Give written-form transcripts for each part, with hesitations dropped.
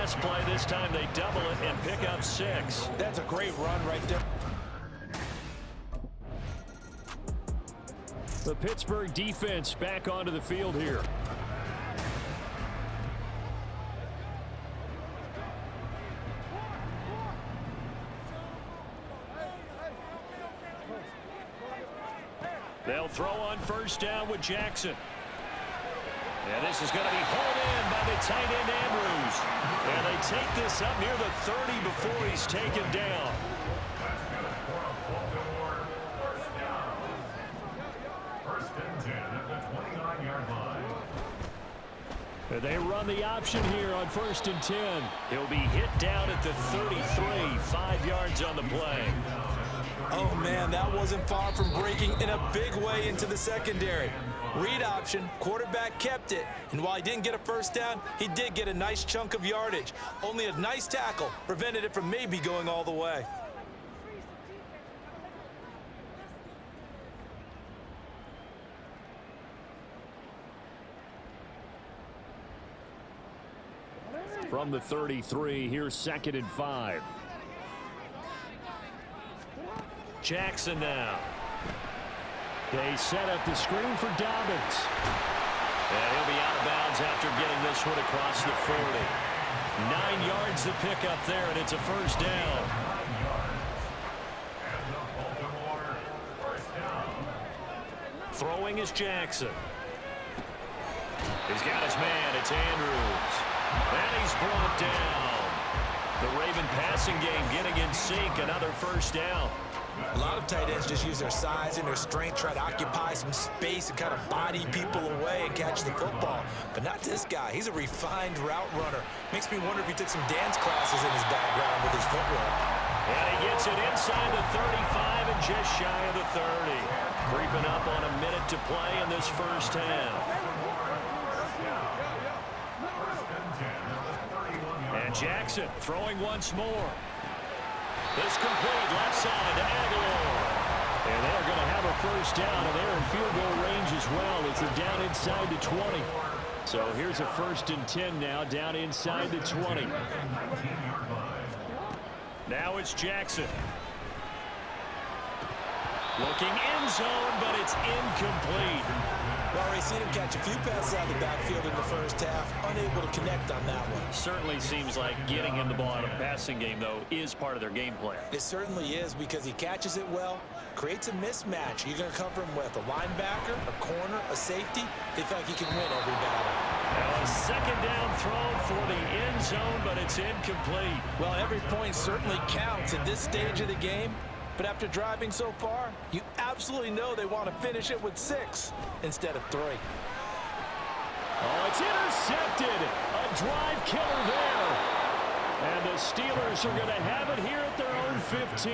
pass play. This time they double it and pick up 6. That's a great run right there. The Pittsburgh defense back onto the field here. They'll throw on first down with Jackson. And this is going to be hauled in by the tight end Andrews. And they take this up near the 30 before he's taken down. First and 10 at the 29-yard line. And they run the option here on first and 10. He'll be hit down at the 33, 5 yards on the play. Oh, man, that wasn't far from breaking in a big way into the secondary. Read option, quarterback kept it, and while he didn't get a first down, he did get a nice chunk of yardage. Only a nice tackle prevented it from maybe going all the way. From the 33, here's 2nd and 5. Jackson now. They set up the screen for Dobbins. And he'll be out of bounds after getting this one across the 40. 9 yards to pick up there, and it's a first down. Throwing is Jackson. He's got his man. It's Andrews. And he's brought down. The Raven passing game getting in sync. Another first down. A lot of tight ends just use their size and their strength, try to occupy some space and kind of body people away and catch the football. But not this guy. He's a refined route runner. Makes me wonder if he took some dance classes in his background with his footwork. And he gets it inside the 35 and just shy of the 30. Creeping up on a minute to play in this first half. And Jackson throwing once more. This complete left side to Aguilar. And they're going to have a first down, and they're in field goal range as well as they're down inside the 20. So here's a 1st and 10 now, down inside the 20. Now it's Jackson. Looking end zone, but it's incomplete. Well, we've seen him catch a few passes out of the backfield in the first half, unable to connect on that one. Certainly seems like getting him the ball out of the passing game, though, is part of their game plan. It certainly is because he catches it well, creates a mismatch. You're going to cover him with a linebacker, a corner, a safety. They feel like he can win every battle. Now a second down throw for the end zone, but it's incomplete. Well, every point certainly counts at this stage of the game. But after driving so far, you absolutely know they want to finish it with 6 instead of 3. Oh, it's intercepted. A drive killer there. And the Steelers are going to have it here at their own 15.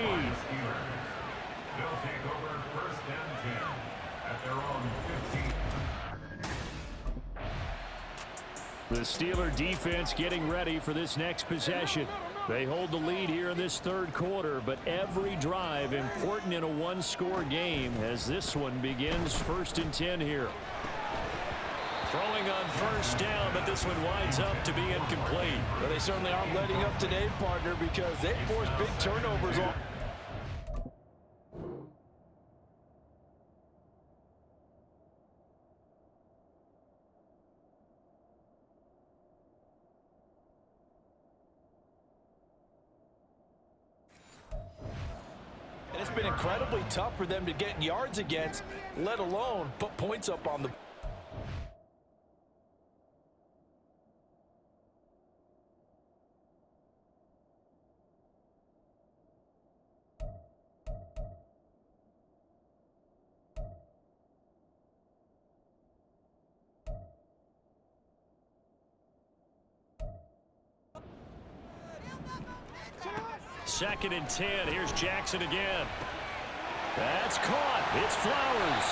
They'll take over 1st and 10 at their own 15. The Steeler defense getting ready for this next possession. They hold the lead here in this 3rd quarter, but every drive important in a one-score game as this one begins 1st and 10 here. Throwing on first down, but this one winds up to be incomplete. Well, they certainly aren't letting up today, partner, because they forced big turnovers on. And it's been incredibly tough for them to get yards against, let alone put points up on the. Second and 10. Here's Jackson again. That's caught. It's Flowers.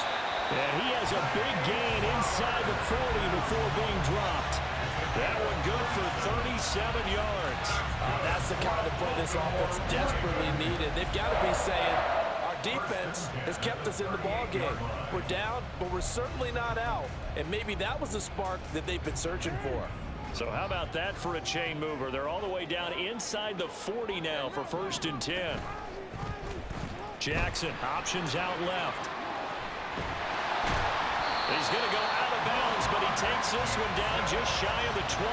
And he has a big gain inside the 40 before being dropped. That one good for 37 yards. That's the kind of play this offense desperately needed. They've got to be saying, our defense has kept us in the ballgame. We're down, but we're certainly not out. And maybe that was the spark that they've been searching for. So how about that for a chain mover? They're all the way down inside the 40 now for 1st and 10. Jackson options out left. He's going to go out of bounds, but he takes this one down just shy of the 20.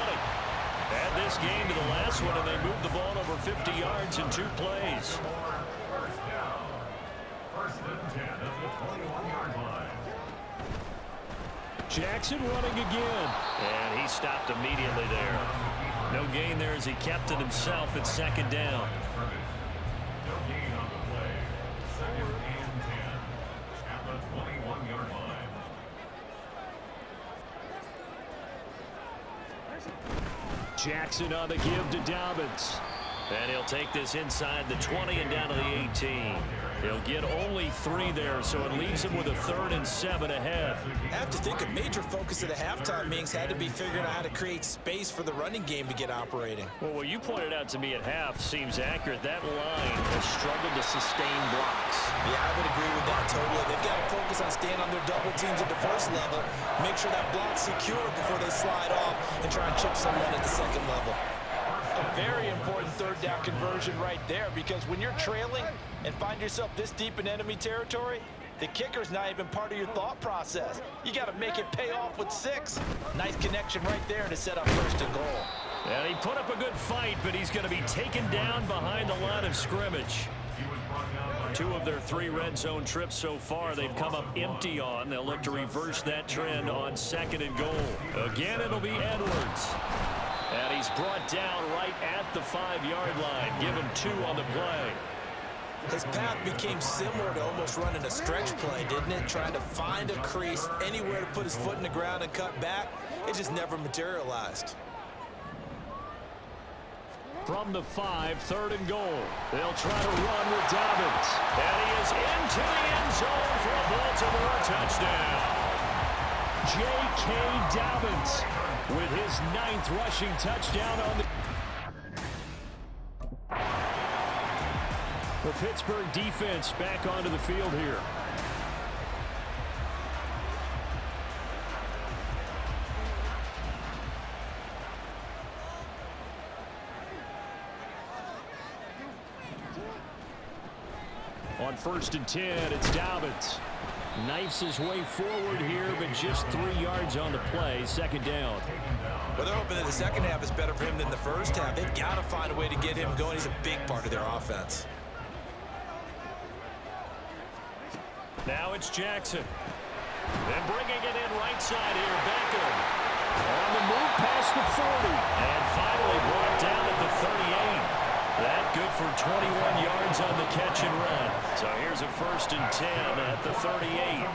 Add this game to the last one, and they move the ball over 50 yards in 2 plays. First down. 1st and 10 at the 21-yard line. Jackson running again, and he stopped immediately there. No gain there as he kept it himself at 2nd down. No gain on the play. 2nd and 10 at the 21-yard line. Jackson on the give to Dobbins. And he'll take this inside the 20 and down to the 18. He'll get only 3 there, so it leaves him with a 3rd and 7 ahead. I have to think a major focus of the halftime meetings had to be figuring out how to create space for the running game to get operating. Well, what you pointed out to me at half seems accurate. That line has struggled to sustain blocks. Yeah, I would agree with that totally. They've got to focus on staying on their double teams at the 1st level, make sure that block's secure before they slide off and try and chip someone at the 2nd level. A very important 3rd down conversion right there, because when you're trailing and find yourself this deep in enemy territory, the kicker's not even part of your thought process. You got to make it pay off with 6. Nice connection right there to set up 1st and goal. And he put up a good fight, but he's going to be taken down behind the line of scrimmage. 2 of their 3 red zone trips so far they've come up empty on. They'll look to reverse that trend on 2nd and goal. Again, it'll be Edwards. And he's brought down right at the 5-yard line. Give him 2 on the play. His path became similar to almost running a stretch play, didn't it? Trying to find a crease, anywhere to put his foot in the ground and cut back. It just never materialized. From the 5, 3rd and goal. They'll try to run with Dobbins. And he is into the end zone for a Baltimore touchdown. J.K. Dobbins with his 9th rushing touchdown on the Pittsburgh defense back onto the field here. On 1st and 10, it's Dobbins. Knifes his way forward here, but just 3 yards on the play. 2nd down. Well, they're hoping that the 2nd half is better for him than the 1st half. They've got to find a way to get him going. He's a big part of their offense. Now it's Jackson. And bringing it in right side here, Beckham. On the move past the 40. And finally brought down at the 38. That good for 21 yards on the catch and run. So here's a 1st and 10 at the 38.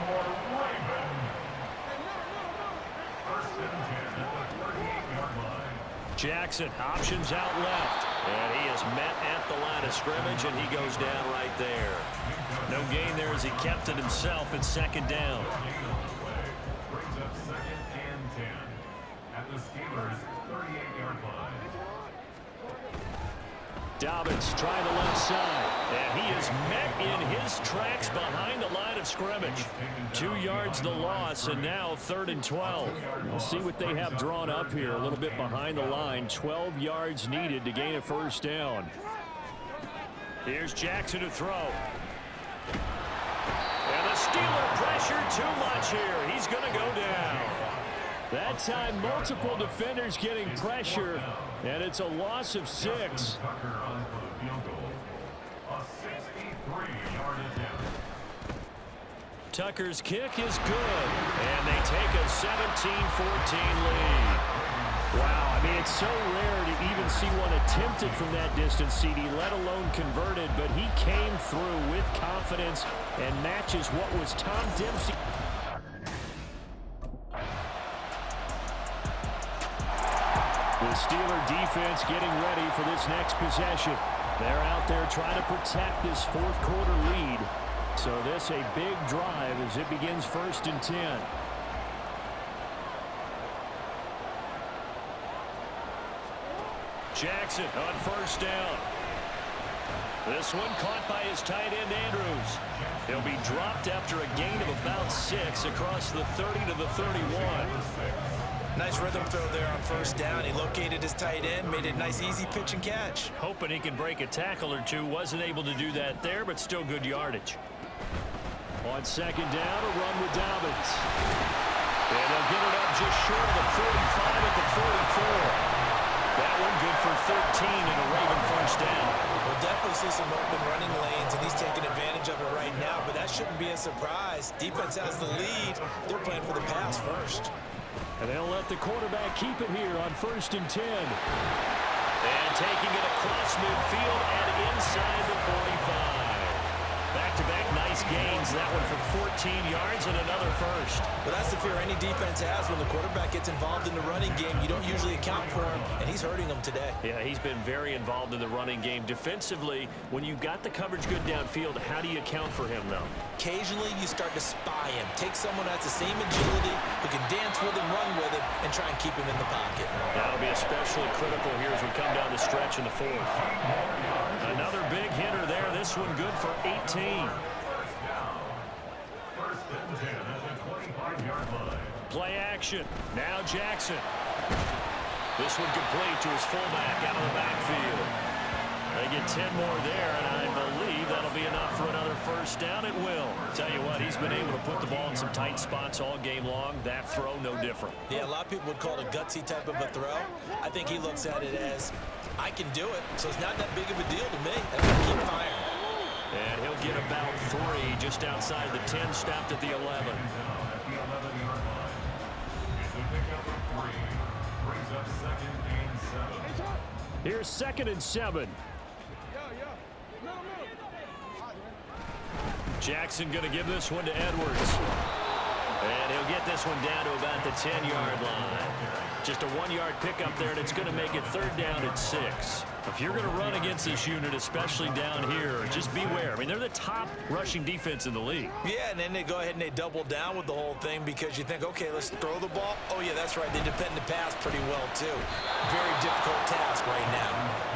Jackson options out left. And he is met at the line of scrimmage, and he goes down right there. No gain there as he kept it himself at 2nd down. Brings up 2nd and 10 at the Steelers' 38-yard line. Dobbins trying the left side, and he is met in his tracks behind the line of scrimmage. 2 yards the loss, and now 3rd and 12. We'll see what they have drawn up here, a little bit behind the line. 12 yards needed to gain a 1st down. Here's Jackson to throw. And the Steeler pressure too much here. He's going to go down. That time, multiple defenders getting pressure, and it's a loss of 6. Tucker on for the field goal. A 63-yard attempt. Tucker's kick is good, and they take a 17-14 lead. Wow, I mean, it's so rare to even see one attempted from that distance, CD, let alone converted, but he came through with confidence and matches what was Tom Dempsey. The Steeler defense getting ready for this next possession. They're out there trying to protect this 4th quarter lead. So this a big drive as it begins 1st and 10. Jackson on 1st down. This one caught by his tight end Andrews. He'll be dropped after a gain of about 6 across the 30 to the 31. Nice rhythm throw there on first down. He located his tight end, made it a nice, easy pitch and catch. Hoping he can break a tackle or two. Wasn't able to do that there, but still good yardage. On second down, a run with Dobbins. And they'll get it up just short of the 45 at the 44. That one good for 13 and a Raven first down. We'll definitely see some open running lanes, and he's taking advantage of it right now, but that shouldn't be a surprise. Defense has the lead. They're playing for the pass first. And they'll let the quarterback keep it here on 1st and 10. And taking it across midfield and inside the 45. Back-to-back nice gains. That one for 14 yards and another first. But that's the fear any defense has when the quarterback gets involved in the running game. You don't usually account for him, and he's hurting them today. Yeah, he's been very involved in the running game. Defensively, when you got the coverage good downfield, how do you account for him, though? Occasionally, you start to spy him. Take someone that's the same agility, who can dance with him, run with him, and try and keep him in the pocket. That'll be especially critical here as we come down the stretch in the 4th. Another big hitter there. This one good for 18. Play action. Now Jackson. This one complete to his fullback out of the backfield. They get 10 more there, and I believe that'll be enough for another first down. It will. Tell you what, he's been able to put the ball in some tight spots all game long. That throw, no different. Yeah, a lot of people would call it a gutsy type of a throw. I think he looks at it as, I can do it, so it's not that big of a deal to me. I'm going to keep firing. And he'll get about 3 just outside the 10, stopped at the 11. Here's 2nd and 7. Jackson going to give this one to Edwards. And he'll get this one down to about the 10-yard line. Just a 1-yard pickup there, and it's going to make it 3rd down at 6. If you're going to run against this unit, especially down here, just beware. I mean, they're the top rushing defense in the league. Yeah, and then they go ahead and they double down with the whole thing because you think, okay, let's throw the ball. Oh, yeah, that's right. They defend the pass pretty well, too. Very difficult task right now.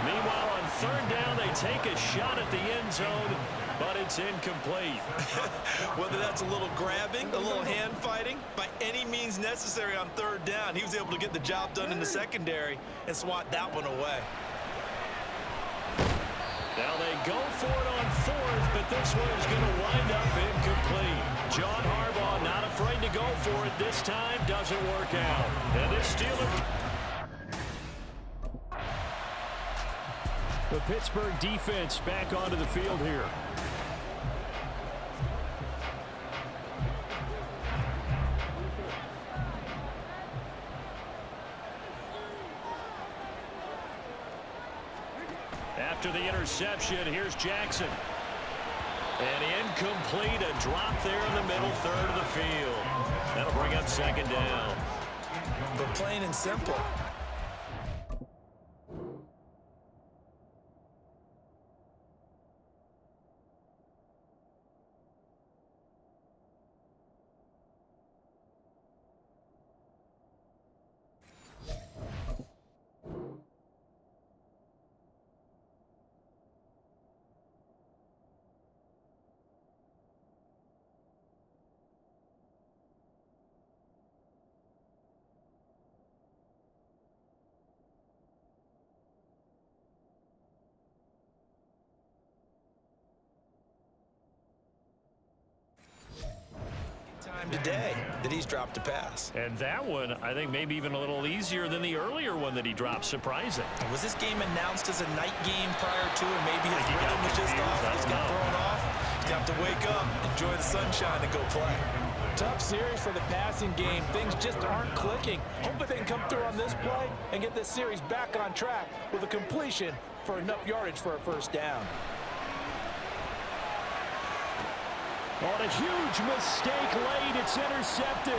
Meanwhile, on 3rd down, they take a shot at the end zone, but it's incomplete. Whether that's a little grabbing, a little hand fighting, by any means necessary on 3rd down, he was able to get the job done in the secondary and swat that one away. Now they go for it on 4th, but this one is going to wind up incomplete. John Harbaugh not afraid to go for it this time. Doesn't work out. And this Steelers. The Pittsburgh defense back onto the field here. After the interception, here's Jackson. And incomplete, a drop there in the middle 3rd of the field. That'll bring up 2nd down. But plain and simple. Today that he's dropped a pass. And that one, I think, maybe even a little easier than the earlier one that he dropped. Surprising. Was this game announced as a night game prior to, and maybe his rhythm was just off? He's got thrown off. He's got to wake up, enjoy the sunshine, and go play. Tough series for the passing game. Things just aren't clicking. Hopefully they can come through on this play and get this series back on track with a completion for enough yardage for a first down. On a huge mistake late, it's intercepted.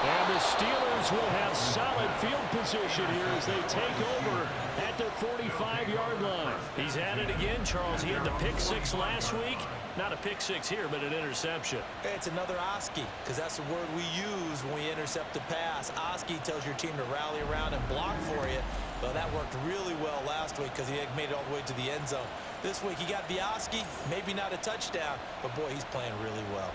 And the Steelers will have solid field position here as they take over at their 45-yard line. He's had it again, Charles. He had the pick 6 last week. Not a pick 6 here, but an interception. Hey, it's another Oski, because that's the word we use when we intercept the pass. Oski tells your team to rally around and block for you. Well, that worked really well last week because he had made it all the way to the end zone. This week he got the Oski, maybe not a touchdown, but boy, he's playing really well.